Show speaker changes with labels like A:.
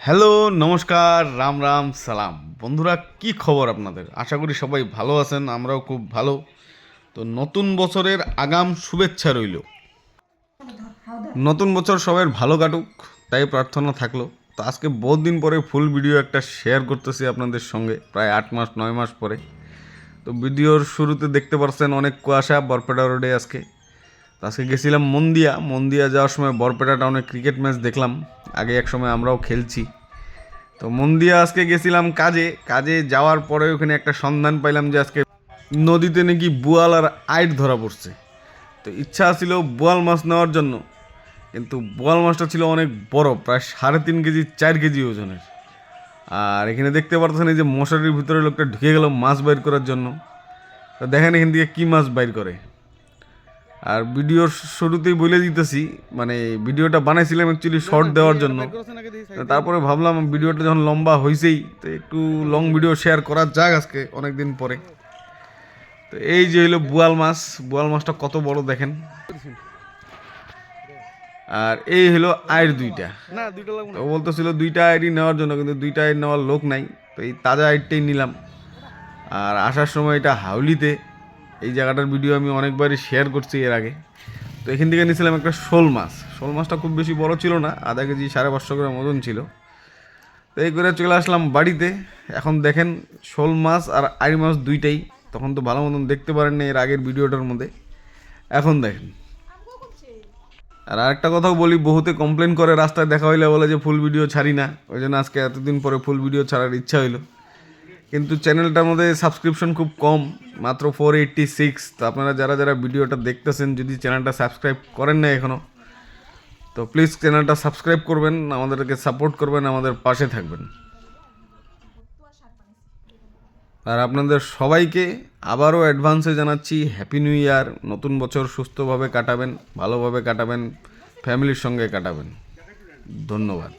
A: Hello, নমস্কার, রাম রাম সালাম। বন্ধুরা, কি খবর আপনাদের? আশা করি সবাই ভালো আছেন, আমরাও খুব ভালো। তো নতুন বছরের আগাম শুভেচ্ছা রইল। নতুন বছর সবাই ভালো কাটুক, তাই প্রার্থনা থাকলো। তো আজকে বহুত দিন পরে ফুল ভিডিও একটা শেয়ার করতেছি আপনাদের সঙ্গে, প্রায় 8 মাস 9 মাস পরে। তো ভিডিওর শুরুতে দেখতে পাচ্ছেন অনেক কুয়াশা বরপেটা রোডে আজকে। তো আজকে গেছিলাম মন্দিয়া। মন্দিয়া যাওয়ার সময় বরপেটা টাউনে ক্রিকেট ম্যাচ দেখলাম। আগে এক সময় আমরাও খেলছি। তো মন্দিয়া আজকে গেছিলাম কাজে। কাজে যাওয়ার পরে ওখানে একটা সন্ধান পাইলাম যে আজকে নদীতে নাকি বোয়াল আর আইট ধরা পড়ছে। তো ইচ্ছা ছিল বোয়াল মাছ নেওয়ার জন্য, কিন্তু বোয়াল মাছটা ছিল অনেক বড়, প্রায় 3.5 কেজি 4 কেজি ওজনের। আর এখানে দেখতে পারতেছেন এই যে মশারির ভিতরে লোকটা ঢুকে গেল মাছ বাইর করার জন্য। তো দেখেন এখান থেকে কী মাছ বাইর করে। আর ভিডিওর শুরুতেই বলে দিতেছি, মানে ভিডিওটা বানাইছিলাম অ্যাকচুয়ালি শর্ট দেওয়ার জন্য। তারপরে ভাবলাম ভিডিওটা যখন লম্বা হয়েছেই, তো একটু লং ভিডিও শেয়ার করা যাক আজকে অনেক দিন পরে। তো এই যে হলো বোয়াল মাছ। বোয়াল মাছটা কত বড় দেখেন। আর এই হলো আয়ের দুইটা। ও বলতেছিল দুইটা আয়েরই নেওয়ার জন্য, কিন্তু দুইটা আয়ের নেওয়ার লোক নাই। তো এই তাজা আয়েরটাই নিলাম। আর আসার সময় এটা হাউলিতে, এই জায়গাটার ভিডিও আমি অনেকবারই শেয়ার করছি এর আগে। তো এখান থেকে নিয়েছিলাম একটা শোল মাছ। শোল মাছটা খুব বেশি বড় ছিল না, আধা কেজি 550 গ্রাম ওজন ছিল। তো এই করে চলে আসলাম বাড়িতে। এখন দেখেন শোল মাছ আর আড়ি মাছ দুইটাই। তখন তো ভালো মতন দেখতে পারেন না এর আগের ভিডিওটার মধ্যে, এখন দেখেন। আর আরেকটা কথাও বলি, বহুতে কমপ্লেন করে রাস্তায় দেখা হইলে বলে যে ফুল ভিডিও ছাড়ি না। ওই জন্য আজকে এতদিন পরে ফুল ভিডিও ছাড়ার ইচ্ছা হইলো। কিন্তু চ্যানেলটার মধ্যে সাবস্ক্রিপশন খুব কম, মাত্র 486। তো আপনারা যারা যারা ভিডিওটা দেখতেছেন, যদি চ্যানেলটা সাবস্ক্রাইব করেন না এখনও, তো প্লিজ চ্যানেলটা সাবস্ক্রাইব করবেন, আমাদেরকে সাপোর্ট করবেন, আমাদের পাশে থাকবেন। আর আপনাদের সবাইকে আবারও অ্যাডভান্সে জানাচ্ছি হ্যাপি নিউ ইয়ার। নতুন বছর সুস্থভাবে কাটাবেন, ভালোভাবে কাটাবেন, ফ্যামিলির সঙ্গে কাটাবেন। ধন্যবাদ।